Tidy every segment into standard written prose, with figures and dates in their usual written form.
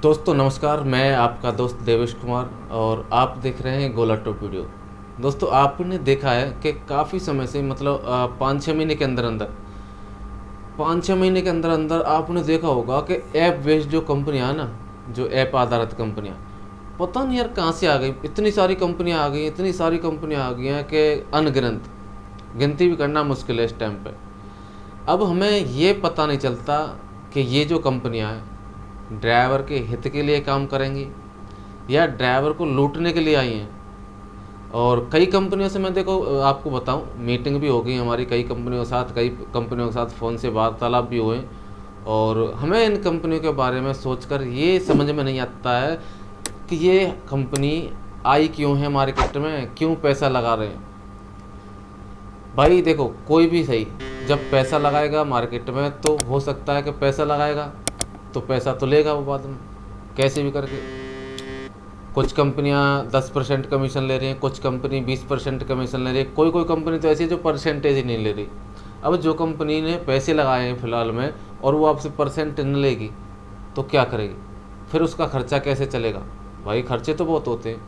दोस्तों नमस्कार, मैं आपका दोस्त देवेश कुमार और आप देख रहे हैं गोला टॉप वीडियो। दोस्तों आपने देखा है कि काफ़ी समय से मतलब 5-6 महीने के अंदर अंदर 5-6 महीने के अंदर अंदर आपने देखा होगा कि ऐप बेस्ड जो कंपनियां हैं ना, जो ऐप आधारित कंपनियां, पता नहीं यार कहाँ से आ गई। इतनी सारी कंपनियां आ गई, इतनी सारी कंपनियां आ गई हैं कि अनगिनत, गिनती भी करना मुश्किल है इस टाइम पे। अब हमें ये पता नहीं चलता कि ये जो कंपनियां हैं ड्राइवर के हित के लिए काम करेंगी या ड्राइवर को लूटने के लिए आई हैं। और कई कंपनियों से मैं देखो आपको बताऊं, मीटिंग भी हो गई हमारी कई कंपनियों के साथ, कई कंपनियों के साथ फ़ोन से वार्तालाप भी हुए। और हमें इन कंपनियों के बारे में सोचकर ये समझ में नहीं आता है कि ये कंपनी आई क्यों है मार्केट में, क्यों पैसा लगा रहे हैं। भाई देखो, कोई भी सही जब पैसा लगाएगा मार्केट में तो हो सकता है कि पैसा लगाएगा तो पैसा तो लेगा वो बाद में कैसे भी करके। कुछ कंपनियां 10% कमीशन ले रही हैं, कुछ कंपनी 20% कमीशन ले रही है, कोई कोई कंपनी तो ऐसी है जो परसेंटेज ही नहीं ले रही। अब जो कंपनी ने पैसे लगाए हैं फ़िलहाल में और वो आपसे परसेंट न लेगी तो क्या करेगी, फिर उसका खर्चा कैसे चलेगा। भाई खर्चे तो बहुत होते हैं।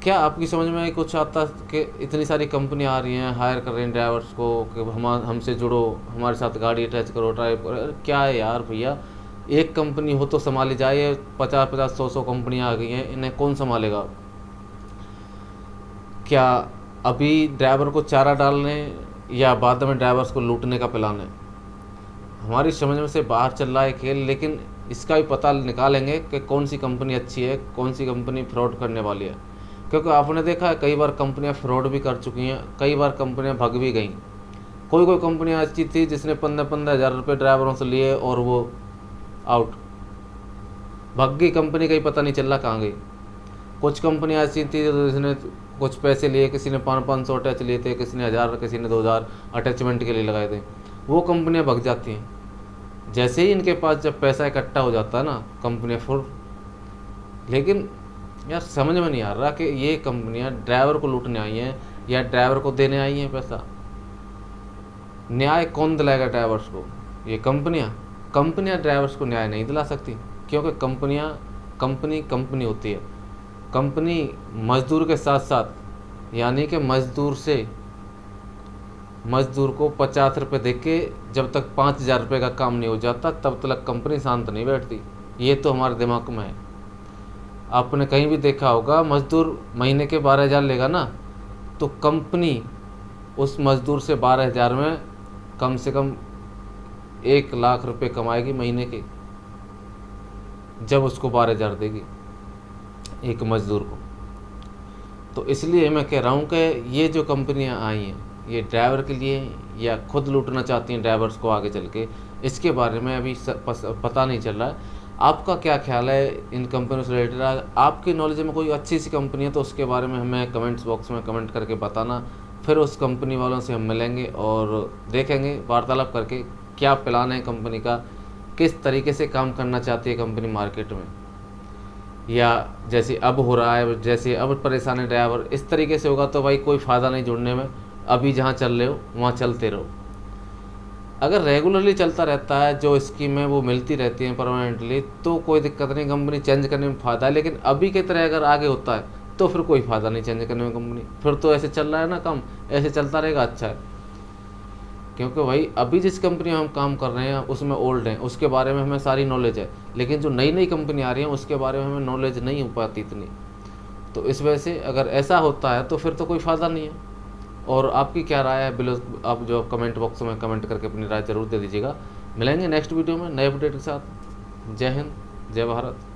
क्या आपकी समझ में कुछ आता कि इतनी सारी कंपनी आ रही हैं, हायर कर रही हैं ड्राइवर्स को कि हमसे जुड़ो, हमारे साथ गाड़ी अटैच करो, ड्राइव करो। अरे क्या है यार भैया, एक कंपनी हो तो संभाली जाए, 50-50 100-100 कंपनियां आ गई हैं, इन्हें कौन संभालेगा। क्या अभी ड्राइवर को चारा डालने या बाद में ड्राइवर्स को लूटने का प्लान है। हमारी समझ में से बाहर चल रहा है खेल, लेकिन इसका भी पता निकालेंगे कि कौन सी कंपनी अच्छी है, कौन सी कंपनी फ्रॉड करने वाली है। क्योंकि आपने देखा है कई बार कंपनियां फ्रॉड भी कर चुकी हैं, कई बार कंपनियां भग भी गई। कोई कोई कंपनियां अच्छी थी जिसने 15-15 हज़ार रुपये ड्राइवरों से लिए और वो आउट, भग गई कंपनी, कहीं पता नहीं चल रहा कहाँ गई। कुछ कंपनियां ऐसी थी जिसने कुछ पैसे लिए, किसी ने 500 अटैच लिए थे, किसी ने 1000, किसी ने 2000 अटैचमेंट के लिए लगाए थे, वो कंपनियां भग जाती हैं। जैसे ही इनके पास जब पैसा इकट्ठा हो जाता है ना, कंपनियां फुर। लेकिन यार समझ में नहीं आ रहा कि ये कंपनियां ड्राइवर को लूटने आई हैं या ड्राइवर को देने आई हैं पैसा। न्याय कौन दिलाएगा ड्राइवर्स को? ये कंपनियां ड्राइवर्स को न्याय नहीं दिला सकती, क्योंकि कंपनी होती है। कंपनी मजदूर के साथ साथ, यानी कि मजदूर को 50 रुपये दे के जब तक 5000 रुपये का काम नहीं हो जाता तब तक कंपनी शांत नहीं बैठती। ये तो हमारे दिमाग में है। आपने कहीं भी देखा होगा, मजदूर महीने के 12,000 लेगा ना, तो कंपनी उस मजदूर से 12,000 में कम से कम 1,00,000 रुपये कमाएगी महीने के, जब उसको 12,000 देगी एक मज़दूर को। तो इसलिए मैं कह रहा हूँ कि ये जो कंपनियाँ आई हैं ये ड्राइवर के लिए या खुद लूटना चाहती हैं ड्राइवर्स को आगे चल के, इसके बारे में अभी पता नहीं चल रहा है। आपका क्या ख्याल है इन कंपनियों से रिलेटेड? आपकी नॉलेज में कोई अच्छी सी कंपनी है तो उसके बारे में हमें कमेंट्स बॉक्स में कमेंट करके बताना। फिर उस कंपनी वालों से हम मिलेंगे और देखेंगे, वार्तालाप करके क्या प्लान है कंपनी का, किस तरीके से काम करना चाहती है कंपनी मार्केट में, या जैसे अब हो रहा है, जैसे अब परेशान है ड्राइवर, इस तरीके से होगा तो भाई कोई फ़ायदा नहीं जुड़ने में। अभी जहाँ चल रहे हो वहाँ चलते रहो। अगर रेगुलरली चलता रहता है, जो स्कीमें वो मिलती रहती हैं परमानेंटली, तो कोई दिक्कत नहीं, कंपनी चेंज करने में फ़ायदा है। लेकिन अभी की तरह अगर आगे होता है तो फिर कोई फ़ायदा नहीं चेंज करने में कंपनी, फिर तो ऐसे चल रहा है ना काम, ऐसे चलता रहेगा, अच्छा है। क्योंकि भाई अभी जिस कंपनी में हम काम कर रहे हैं उसमें ओल्ड हैं, उसके बारे में हमें सारी नॉलेज है, लेकिन जो नई नई कंपनी आ रही हैं उसके बारे में हमें नॉलेज नहीं हो पाती इतनी। तो इस वजह से अगर ऐसा होता है तो फिर तो कोई फ़ायदा नहीं है। और आपकी क्या राय है बिलो, आप जो कमेंट बॉक्स में कमेंट करके अपनी राय ज़रूर दे दीजिएगा। मिलेंगे नेक्स्ट वीडियो में नए अपडेट के साथ। जय हिंद, जय भारत।